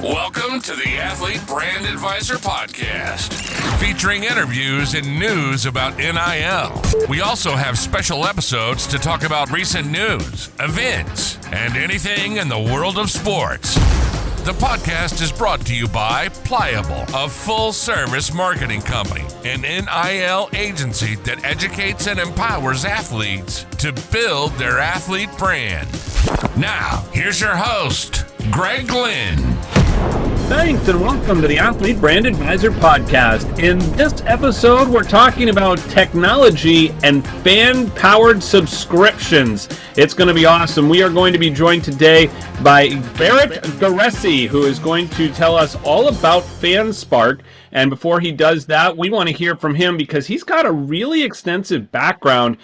Welcome to the Athlete Brand Advisor Podcast, featuring interviews and news about NIL. We also have special episodes to talk about recent news, events, and anything in the world of sports. The podcast is brought to you by Pliable, a full-service marketing company, an NIL agency that educates and empowers athletes to build their athlete brand. Now, here's your host, Glynn. Thanks and welcome to the Athlete Brand Advisor Podcast. In this episode, we're talking about technology and fan-powered subscriptions. It's going to be awesome. We are going to be joined today by Barrett Garese, who is going to tell us all about FanSpark. And before he does that, we want to hear from him because he's got a really extensive background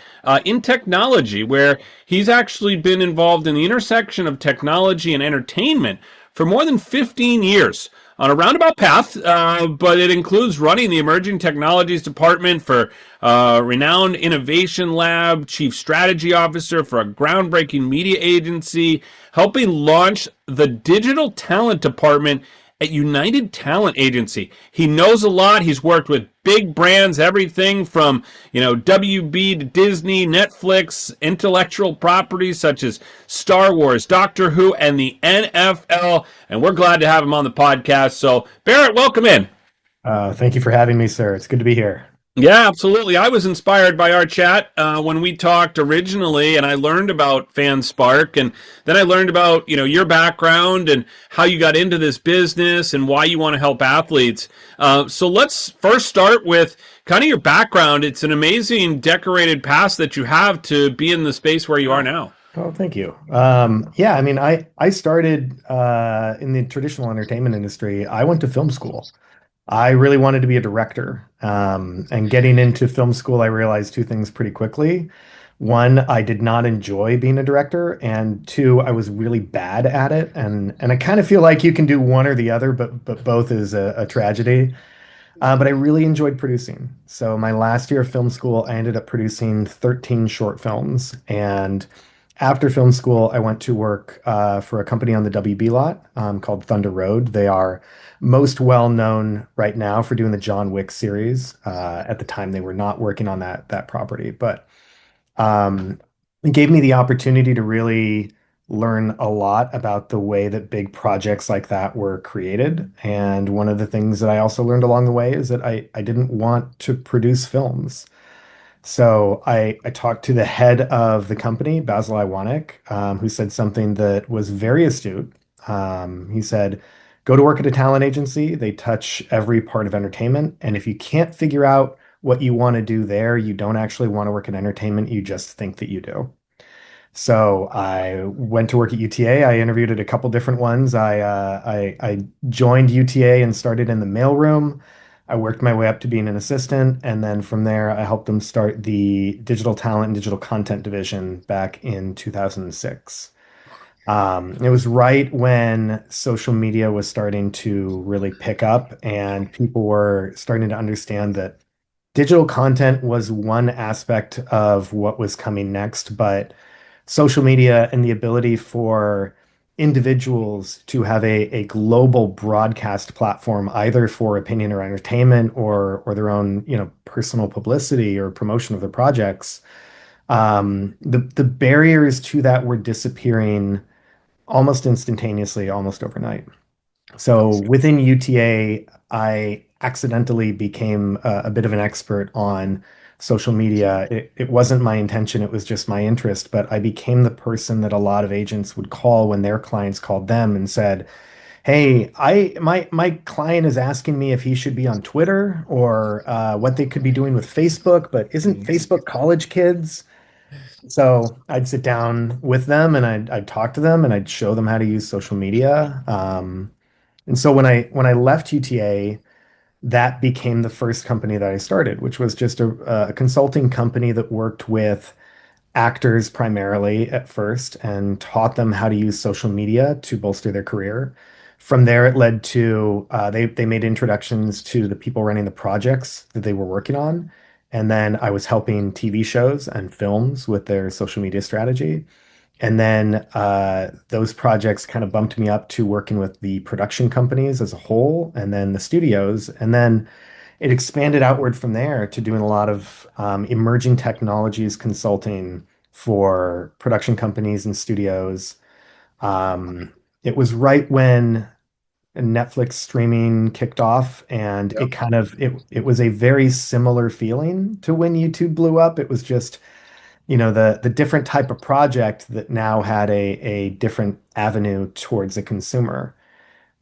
in technology, where he's actually been involved in the intersection of technology and entertainment for more than 15 years on a roundabout path, but it includes running the Emerging Technologies Department for renowned innovation lab, chief strategy officer for a groundbreaking media agency, helping launch the digital talent department at United Talent Agency. He knows a lot. He's worked with big brands, everything from, WB to Disney, Netflix, intellectual properties such as Star Wars, Doctor Who, and the NFL. And we're glad to have him on the podcast. So, Barrett, welcome in. Thank you for having me, sir. It's good to be here. Yeah, absolutely. I was inspired by our chat when we talked originally, and I learned about FanSpark, and then I learned about, your background and how you got into this business and why you want to help athletes. So let's first start with kind of your background. It's an amazing decorated past that you have to be in the space where you are now. Oh, thank you. I started in the traditional entertainment industry. I went to film school. I really wanted to be a director. And getting into film school, I realized two things pretty quickly. One, I did not enjoy being a director. And two, I was really bad at it. And I kind of feel like you can do one or the other, but both is a tragedy. But I really enjoyed producing. So my last year of film school, I ended up producing 13 short films. And after film school, I went to work for a company on the WB lot called Thunder Road. They are most well known right now for doing the John Wick series. At the time, they were not working on that property, but it gave me the opportunity to really learn a lot about the way that big projects like that were created. And one of the things that I also learned along the way is that I didn't want to produce films. So I talked to the head of the company, Basil Iwanek, who said something that was very astute. He said, go to work at a talent agency. They touch every part of entertainment. And if you can't figure out what you want to do there, you don't actually want to work in entertainment. You just think that you do. So I went to work at UTA. I interviewed at a couple different ones. I joined UTA and started in the mailroom. I worked my way up to being an assistant, and then from there, I helped them start the digital talent and digital content division back in 2006. It was right when social media was starting to really pick up, and people were starting to understand that digital content was one aspect of what was coming next, but social media and the ability for individuals to have a global broadcast platform, either for opinion or entertainment or their own, personal publicity or promotion of their projects. The barriers to that were disappearing almost instantaneously, almost overnight. So within UTA, I accidentally became a bit of an expert on social media. It wasn't my intention, it was just my interest, but I became the person that a lot of agents would call when their clients called them and said, hey, my client is asking me if he should be on Twitter or what they could be doing with Facebook, but isn't Facebook college kids? So I'd sit down with them and I'd talk to them and I'd show them how to use social media. And so when I left UTA, that became the first company that I started, which was just a consulting company that worked with actors primarily at first and taught them how to use social media to bolster their career. From there, it led to they made introductions to the people running the projects that they were working on. And then I was helping TV shows and films with their social media strategy. And then those projects kind of bumped me up to working with the production companies as a whole, and then the studios. And then it expanded outward from there to doing a lot of emerging technologies consulting for production companies and studios. It was right when Netflix streaming kicked off, and Yep. it was a very similar feeling to when YouTube blew up. It was just, the different type of project that now had a different avenue towards the consumer.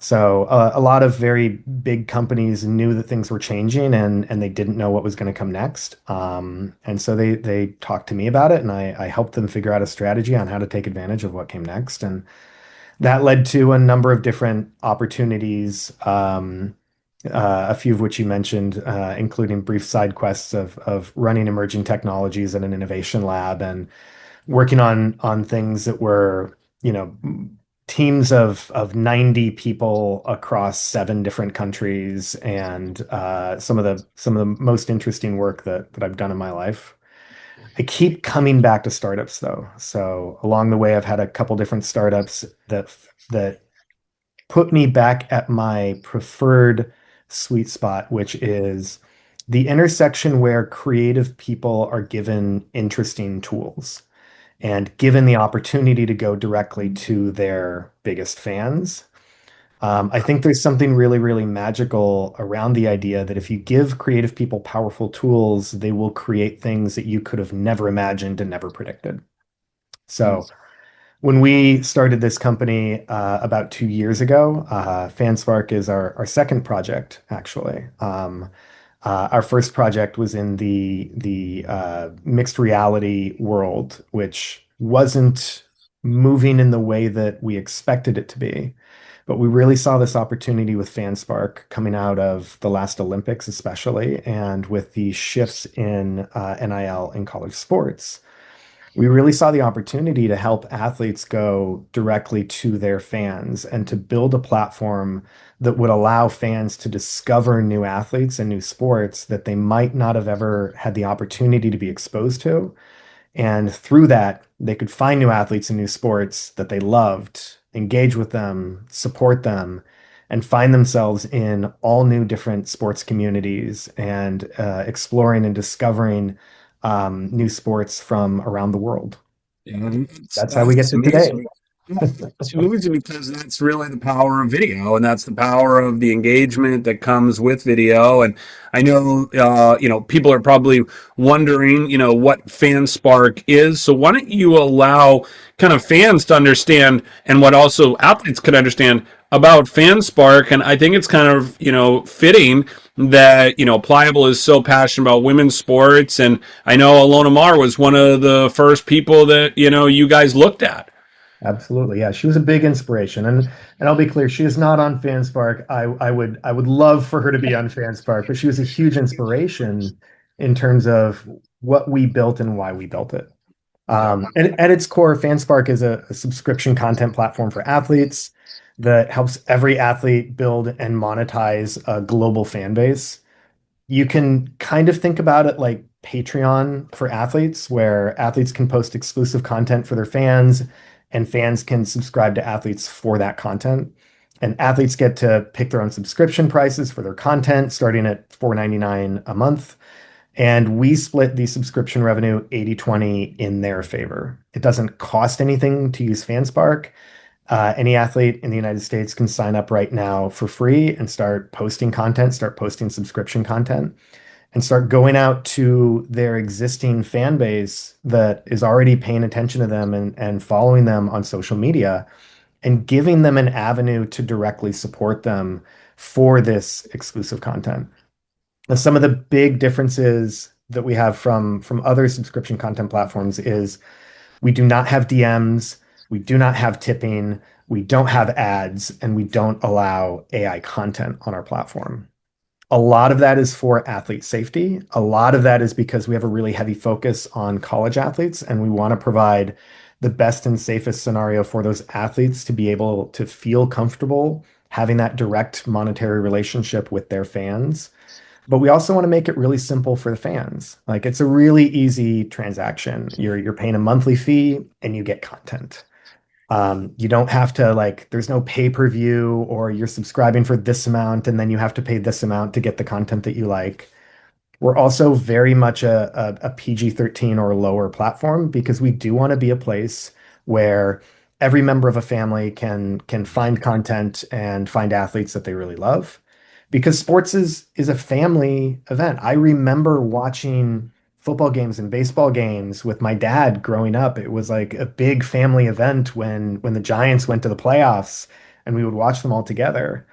So a lot of very big companies knew that things were changing, and they didn't know what was going to come next. And so they talked to me about it, and I helped them figure out a strategy on how to take advantage of what came next. And that led to a number of different opportunities, a few of which you mentioned, including brief side quests of running emerging technologies in an innovation lab and working on things that were, teams of 90 people across 7 different countries, and some of the most interesting work that I've done in my life. I keep coming back to startups though. So along the way, I've had a couple different startups that put me back at my preferred sweet spot, which is the intersection where creative people are given interesting tools and given the opportunity to go directly to their biggest fans. I think there's something really, really magical around the idea that if you give creative people powerful tools, they will create things that you could have never imagined and never predicted. So when we started this company about 2 years ago, FanSpark is our second project, actually. Our first project was in the mixed reality world, which wasn't moving in the way that we expected it to be. But we really saw this opportunity with FanSpark coming out of the last Olympics, especially, and with the shifts in NIL in college sports. We really saw the opportunity to help athletes go directly to their fans and to build a platform that would allow fans to discover new athletes and new sports that they might not have ever had the opportunity to be exposed to. And through that, they could find new athletes and new sports that they loved, engage with them, support them, and find themselves in all new different sports communities and exploring and discovering new sports from around the world. Yeah, That's how we get that's to today. amazing. It's amazing because that's really the power of video, and that's the power of the engagement that comes with video. And I know, people are probably wondering, what FanSpark is. So why don't you allow kind of fans to understand, and what also athletes could understand about FanSpark? And I think it's kind of, fitting that, Pliable is so passionate about women's sports, and I know Alona Mar was one of the first people that, you guys looked at. Absolutely. Yeah, she was a big inspiration. And I'll be clear, she is not on FanSpark. I would love for her to be on FanSpark, but she was a huge inspiration in terms of what we built and why we built it. Yeah. And at its core, FanSpark is a subscription content platform for athletes that helps every athlete build and monetize a global fan base. You can kind of think about it like Patreon for athletes, where athletes can post exclusive content for their fans, and fans can subscribe to athletes for that content. And athletes get to pick their own subscription prices for their content, starting at $4.99 a month. And we split the subscription revenue 80/20 in their favor. It doesn't cost anything to use FanSpark. Any athlete in the United States can sign up right now for free and start posting content, start posting subscription content, and start going out to their existing fan base that is already paying attention to them and following them on social media and giving them an avenue to directly support them for this exclusive content. Now, some of the big differences that we have from other subscription content platforms is we do not have DMs, we do not have tipping, we don't have ads, and we don't allow AI content on our platform. A lot of that is for athlete safety. A lot of that is because we have a really heavy focus on college athletes, and we want to provide the best and safest scenario for those athletes to be able to feel comfortable having that direct monetary relationship with their fans. but we also want to make it really simple for the fans. Like it's a really easy transaction. You're paying a monthly fee and you get content. You don't have to like, there's no pay-per-view or you're subscribing for this amount and then you have to pay this amount to get the content that you like. We're also very much a PG-13 or lower platform because we do want to be a place where every member of a family can find content and find athletes that they really love. Because sports is a family event. I remember watching football games and baseball games with my dad growing up. It was like a big family event when the Giants went to the playoffs and we would watch them all together.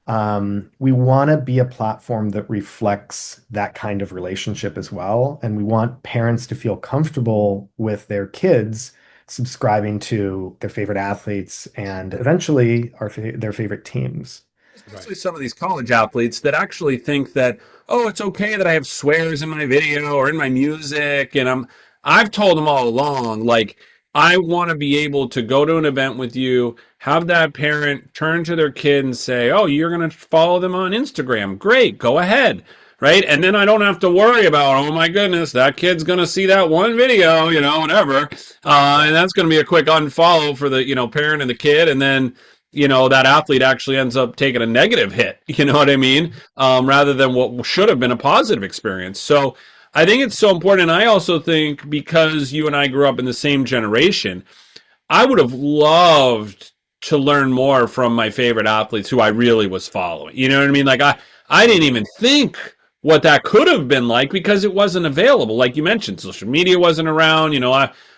We want to be a platform that reflects that kind of relationship as well. And we want parents to feel comfortable with their kids subscribing to their favorite athletes and eventually their favorite teams. Especially some of these college athletes that actually think that, oh, it's okay that I have swears in my video or in my music. And I've told them all along, like, I want to be able to go to an event with you, have that parent turn to their kid and say, oh, you're going to follow them on Instagram. Great, go ahead. Right. And then I don't have to worry about, oh my goodness, that kid's going to see that one video, whatever. And that's going to be a quick unfollow for the, parent and the kid. And then, that athlete actually ends up taking a negative hit, you know what I mean? Rather than what should have been a positive experience. So I think it's so important. And I also think because you and I grew up in the same generation, I would have loved to learn more from my favorite athletes who I really was following. You know what I mean? Like I didn't even think what that could have been like because it wasn't available. Like you mentioned, social media wasn't around.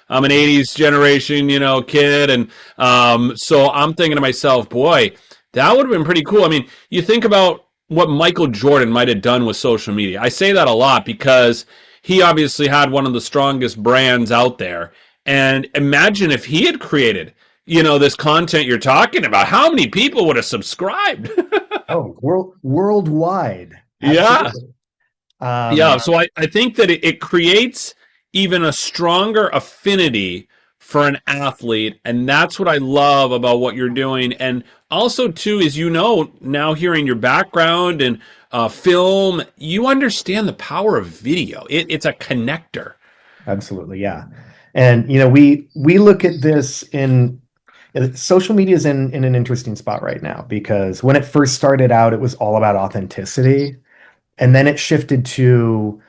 I'm an 80s generation, kid. And so I'm thinking to myself, boy, that would have been pretty cool. I mean, you think about what Michael Jordan might have done with social media. I say that a lot because he obviously had one of the strongest brands out there. And imagine if he had created, this content you're talking about, how many people would have subscribed? Oh, worldwide. Yeah. Absolutely. Yeah. So I think that it creates even a stronger affinity for an athlete. And that's what I love about what you're doing. And also, too, is, now hearing your background and film, you understand the power of video. It's a connector. Absolutely, yeah. And we look at this in social media is in an interesting spot right now because when it first started out, it was all about authenticity, and then it shifted to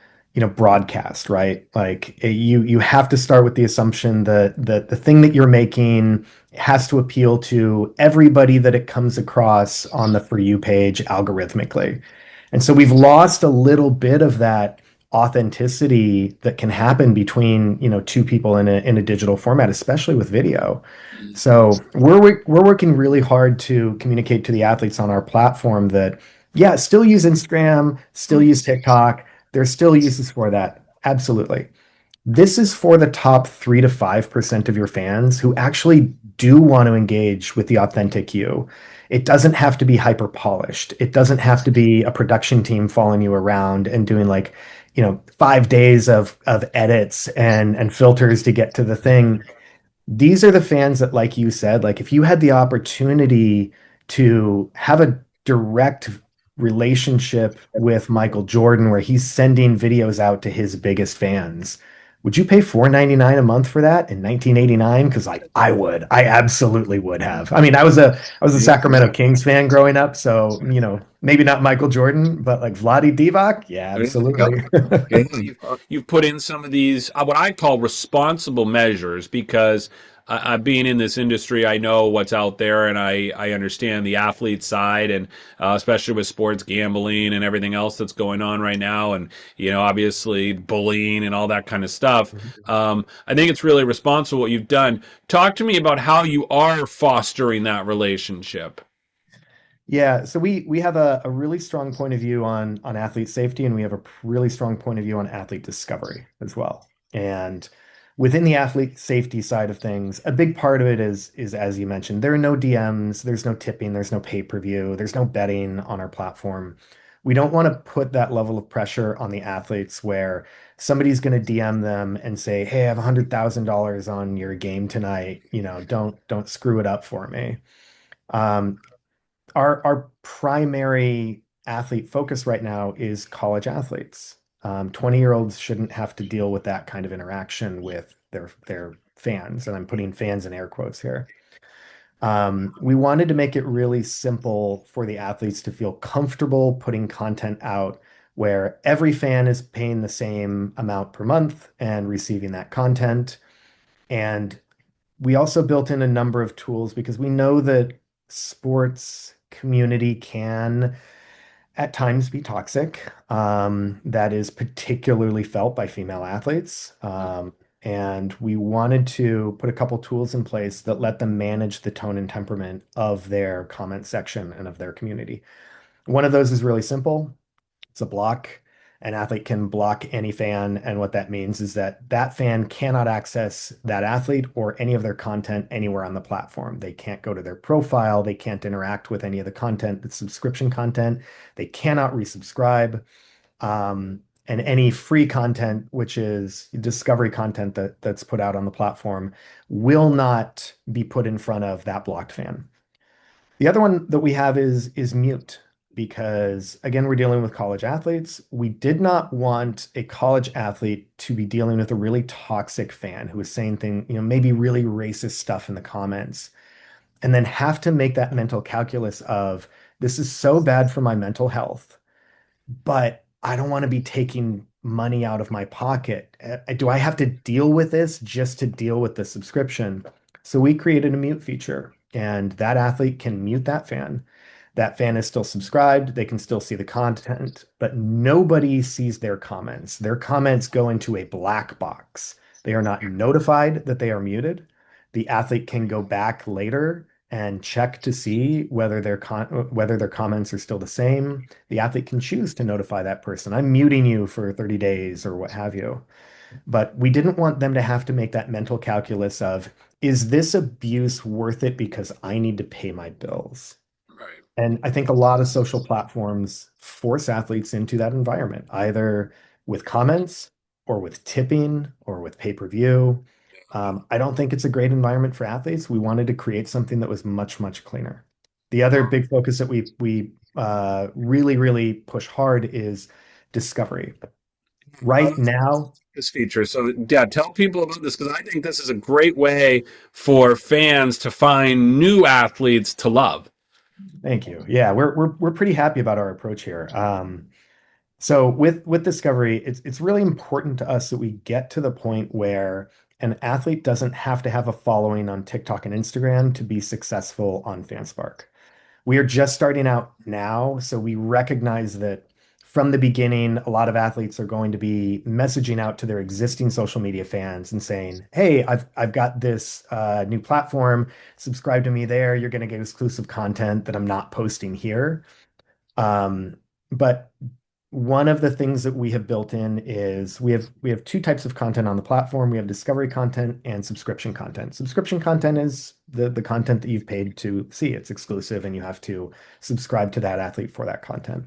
broadcast, right? Like you have to start with the assumption that the thing that you're making has to appeal to everybody that it comes across on the For You page algorithmically. And so we've lost a little bit of that authenticity that can happen between two people in a digital format, especially with video. So we're working really hard to communicate to the athletes on our platform that yeah, still use Instagram, still use TikTok. There's still uses for that. Absolutely. This is for the top 3 to 5% of your fans who actually do want to engage with the authentic you. It doesn't have to be hyper polished. It doesn't have to be a production team following you around and doing like, 5 days of edits and filters to get to the thing. These are the fans that, like you said, like if you had the opportunity to have a direct relationship with Michael Jordan where he's sending videos out to his biggest fans, would you pay $4.99 a month for that in 1989? Because I would. I absolutely would have. I mean, I was a Sacramento Kings fan growing up, so maybe not Michael Jordan, but like Vlade Divac, yeah, absolutely. You've put in some of these, what I call responsible measures, because being in this industry, I know what's out there, and I understand the athlete side, and especially with sports gambling and everything else that's going on right now, and obviously bullying and all that kind of stuff. I think it's really responsible what you've done. Talk to me about how you are fostering that relationship. Yeah, so we have a really strong point of view on athlete safety, and we have a really strong point of view on athlete discovery as well. And within the athlete safety side of things, a big part of it is as you mentioned, there are no DMs, there's no tipping, there's no pay-per-view, there's no betting on our platform. We don't want to put that level of pressure on the athletes where somebody's going to DM them and say, "Hey, I have $100,000 on your game tonight. Don't screw it up for me." Um, our primary athlete focus right now is college athletes. 20-year-olds shouldn't have to deal with that kind of interaction with their fans, and I'm putting fans in air quotes here. We wanted to make it really simple for the athletes to feel comfortable putting content out where every fan is paying the same amount per month and receiving that content. And we also built in a number of tools because we know that sports community can at times be toxic. That is particularly felt by female athletes. And we wanted to put a couple tools in place that let them manage the tone and temperament of their comment section and of their community. One of those is really simple. It's a block. An athlete can block any fan, and what that means is that that fan cannot access that athlete or any of their content anywhere on the platform. They can't go to their profile. They can't interact with any of the content, the subscription content. They cannot resubscribe. And any free content, which is discovery content that's put out on the platform, will not be put in front of that blocked fan. The other one that we have is mute, because again, we're dealing with college athletes. We did not want a college athlete to be dealing with a really toxic fan who is saying maybe really racist stuff in the comments, and then have to make that mental calculus of this is so bad for my mental health, but I don't want to be taking money out of my pocket. Do I have to deal with this just to deal with the subscription? So we created a mute feature, and that athlete can mute that fan. That fan is still subscribed. They can still see the content, but nobody sees their comments. Their comments go into a black box. They are not notified that they are muted. The athlete can go back later and check to see whether their comments are still the same. The athlete can choose to notify that person, I'm muting you for 30 days or what have you. But we didn't want them to have to make that mental calculus of, is this abuse worth it because I need to pay my bills? Right. And I think a lot of social platforms force athletes into that environment, either with comments or with tipping or with pay-per-view. I don't think it's a great environment for athletes. We wanted to create something that was much, much cleaner. The other big focus that we really, really push hard is discovery. Right now, This feature. So, yeah, tell people about this because I think this is a great way for fans to find new athletes to love. thank you. Yeah, we're pretty happy about our approach here. So with discovery, it's really important to us that we get to the point where an athlete doesn't have to have a following on TikTok and Instagram to be successful on FanSpark. We are just starting out now, so we recognize that from the beginning, a lot of athletes are going to be messaging out to their existing social media fans and saying, "Hey, I've got this new platform. Subscribe to me there. You're going to get exclusive content that I'm not posting here." But one of the things that we have built in is we have two types of content on the platform. We have discovery content and subscription content. Subscription content is the content that you've paid to see. It's exclusive and you have to subscribe to that athlete for that content.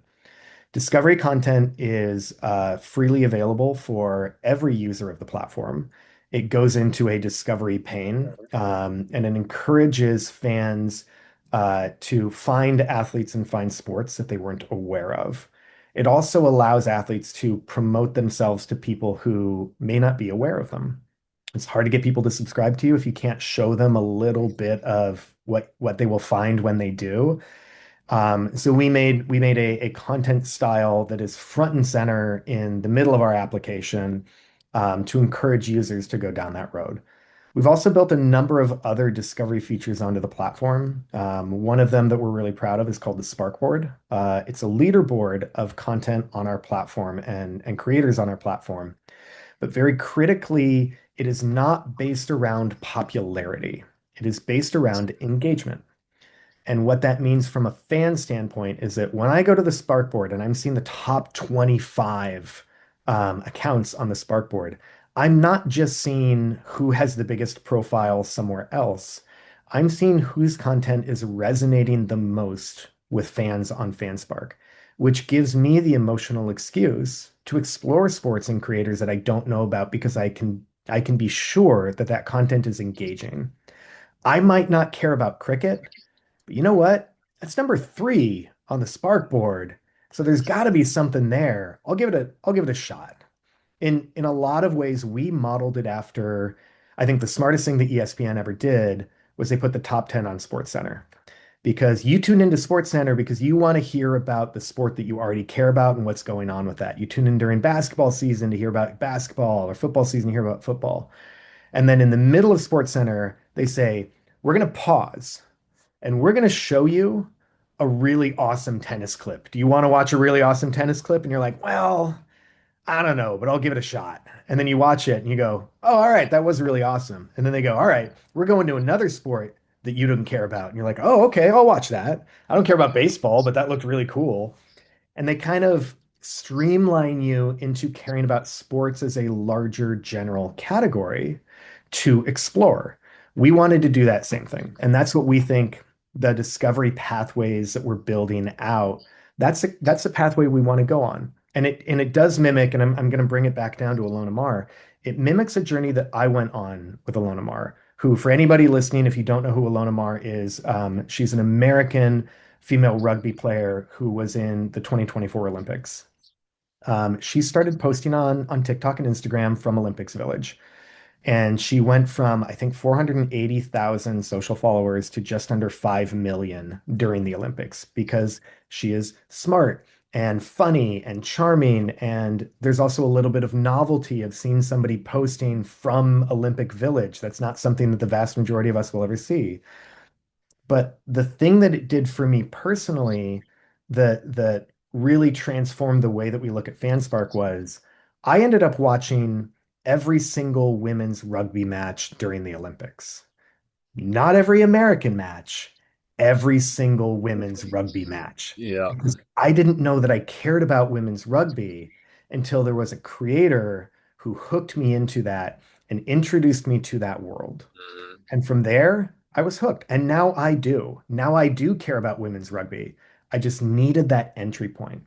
Discovery content is freely available for every user of the platform. It goes into a discovery pane, and it encourages fans to find athletes and find sports that they weren't aware of. It also allows athletes to promote themselves to people who may not be aware of them. It's hard to get people to subscribe to you if you can't show them a little bit of what they will find when they do. So we made a content style that is front and center in the middle of our application, to encourage users to go down that road. We've also built a number of other discovery features onto the platform. One of them that we're really proud of is called the Spark Board. It's a leaderboard of content on our platform and creators on our platform. But very critically, it is not based around popularity. It is based around engagement. And what that means from a fan standpoint is that when I go to the Spark Board and I'm seeing the top 25 accounts on the Spark Board, I'm not just seeing who has the biggest profile somewhere else. I'm seeing whose content is resonating the most with fans on FanSpark, which gives me the emotional excuse to explore sports and creators that I don't know about because I can be sure that that content is engaging. I might not care about cricket, but you know what? That's number 3 on the Spark Board. So there's got to be something there. I'll give it a shot. In a lot of ways, we modeled it after, I think the smartest thing that ESPN ever did was they put the top 10 on SportsCenter. Because you tune into SportsCenter because you want to hear about the sport that you already care about and what's going on with that. You tune in during basketball season to hear about basketball, or football season to hear about football. And then in the middle of SportsCenter, they say, we're going to pause and we're going to show you a really awesome tennis clip. Do you want to watch a really awesome tennis clip? And you're like, well, I don't know, but I'll give it a shot. And then you watch it and you go, oh, all right, that was really awesome. And then they go, all right, we're going to another sport that you didn't care about. And you're like, oh, okay, I'll watch that. I don't care about baseball, but that looked really cool. And they kind of streamline you into caring about sports as a larger general category to explore. We wanted to do that same thing. And that's what we think the discovery pathways that we're building out, that's a pathway we want to go on. And it does mimic, and I'm going to bring it back down to Alona Mar. It mimics a journey that I went on with Alona Mar, who, for anybody listening, if you don't know who Alona Mar is, she's an American female rugby player who was in the 2024 Olympics. She started posting on TikTok and Instagram from Olympics Village. And she went from, I think, 480,000 social followers to just under 5 million during the Olympics because she is smart and funny and charming. And there's also a little bit of novelty of seeing somebody posting from Olympic Village. That's not something that the vast majority of us will ever see. But the thing that it did for me personally that really transformed the way that we look at FanSpark was I ended up watching every single women's rugby match during the Olympics. Not every American match, every single women's rugby match. Yeah. Because I didn't know that I cared about women's rugby until there was a creator who hooked me into that and introduced me to that world. And from there, I was hooked. And now I do. Now I do care about women's rugby. I just needed that entry point.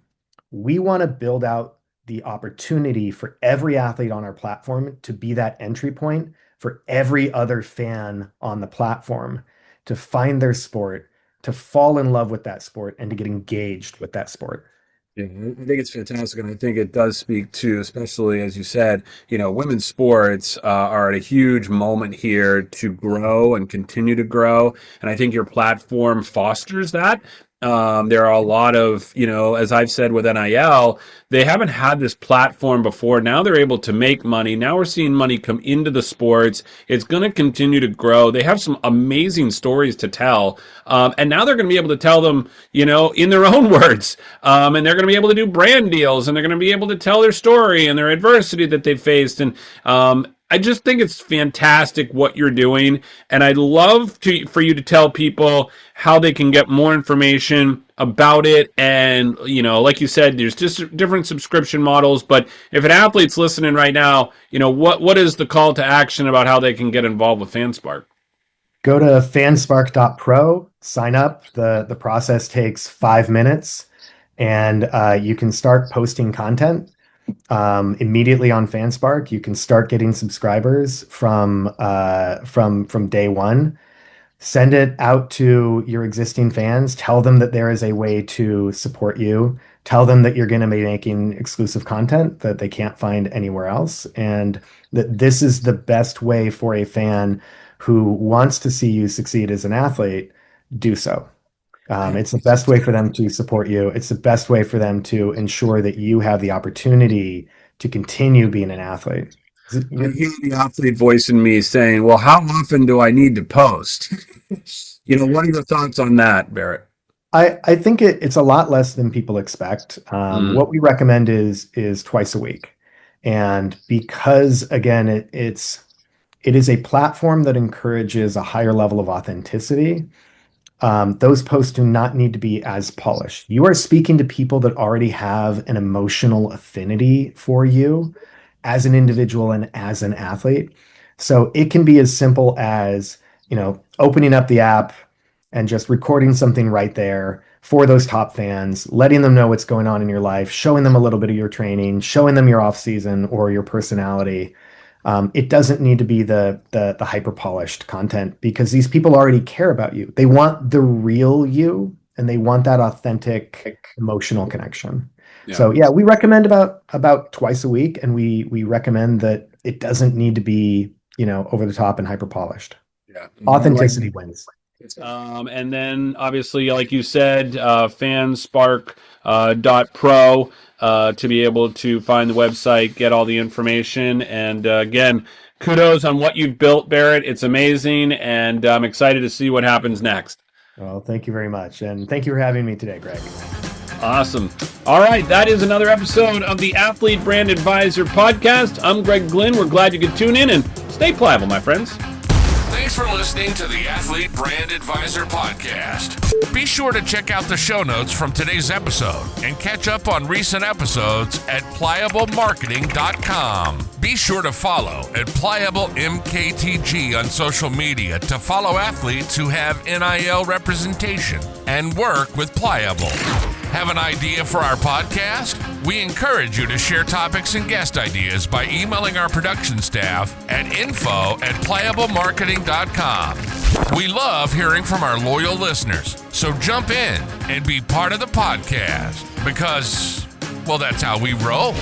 We want to build out the opportunity for every athlete on our platform to be that entry point for every other fan on the platform to find their sport, to fall in love with that sport, and to get engaged with that sport. Yeah, I think it's fantastic, and I think it does speak to, especially as you said, women's sports are at a huge moment here to grow and continue to grow, and I think your platform fosters that. There are a lot of, as I've said with NIL, they haven't had this platform before. Now they're able to make money. Now we're seeing money come into the sports. It's going to continue to grow. They have some amazing stories to tell. And now they're going to be able to tell them, in their own words. And they're going to be able to do brand deals, and they're going to be able to tell their story and their adversity that they faced. And I just think it's fantastic what you're doing, and I'd love for you to tell people how they can get more information about it. And like you said, there's just different subscription models. But if an athlete's listening right now, what is the call to action about how they can get involved with FanSpark? Go to fanspark.pro, sign up. The process takes 5 minutes, and you can start posting content immediately on FanSpark. You can start getting subscribers from day one. Send it out to your existing fans. Tell them that there is a way to support you. Tell them that you're going to be making exclusive content that they can't find anywhere else, and that this is the best way for a fan who wants to see you succeed as an athlete do so. It's the best way for them to support you. It's the best way for them to ensure that you have the opportunity to continue being an athlete. I hear the athlete voice in me saying, well, how often do I need to post? What are your thoughts on that, Barrett? I think it's a lot less than people expect. What we recommend is twice a week. And because, again, it is a platform that encourages a higher level of authenticity. Those posts do not need to be as polished. You are speaking to people that already have an emotional affinity for you as an individual and as an athlete. So it can be as simple as, opening up the app and just recording something right there for those top fans, letting them know what's going on in your life, showing them a little bit of your training, showing them your off season or your personality. It doesn't need to be the hyper polished content because these people already care about you. They want the real you, and they want that authentic emotional connection. Yeah. So yeah, we recommend about twice a week, and we recommend that it doesn't need to be, over the top and hyper polished. Yeah. Authenticity wins. And then obviously, like you said, FanSpark .pro to be able to find the website, get all the information. And again, kudos on what you've built, Barrett. It's amazing, and I'm excited to see what happens next. Well, thank you very much. And thank you for having me today, Greg. Awesome. All right, that is another episode of the Athlete Brand Advisor podcast. I'm Greg Glynn. We're glad you could tune in, and stay pliable, my friends. Thanks for listening to the Athlete Brand Advisor podcast. Be sure to check out the show notes from today's episode and catch up on recent episodes at pliablemarketing.com. Be sure to follow at pliablemktg on social media to follow athletes who have NIL representation and work with Pliable. Have an idea for our podcast? We encourage you to share topics and guest ideas by emailing our production staff at info@pliablemarketing.com. We love hearing from our loyal listeners, so jump in and be part of the podcast because, well, that's how we roll.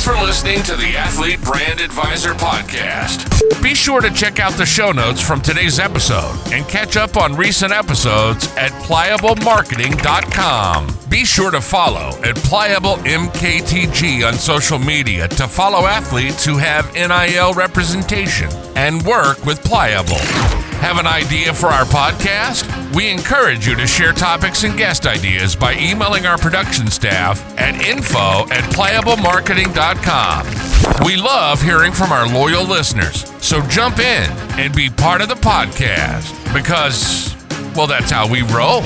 for listening to the Athlete Brand Advisor Podcast. Be sure to check out the show notes from today's episode and catch up on recent episodes at pliablemarketing.com. Be sure to follow at pliablemktg on social media to follow athletes who have NIL representation and work with Pliable. Have an idea for our podcast? We encourage you to share topics and guest ideas by emailing our production staff at info@pliablemarketing.com. We love hearing from our loyal listeners, so jump in and be part of the podcast because, well, that's how we roll.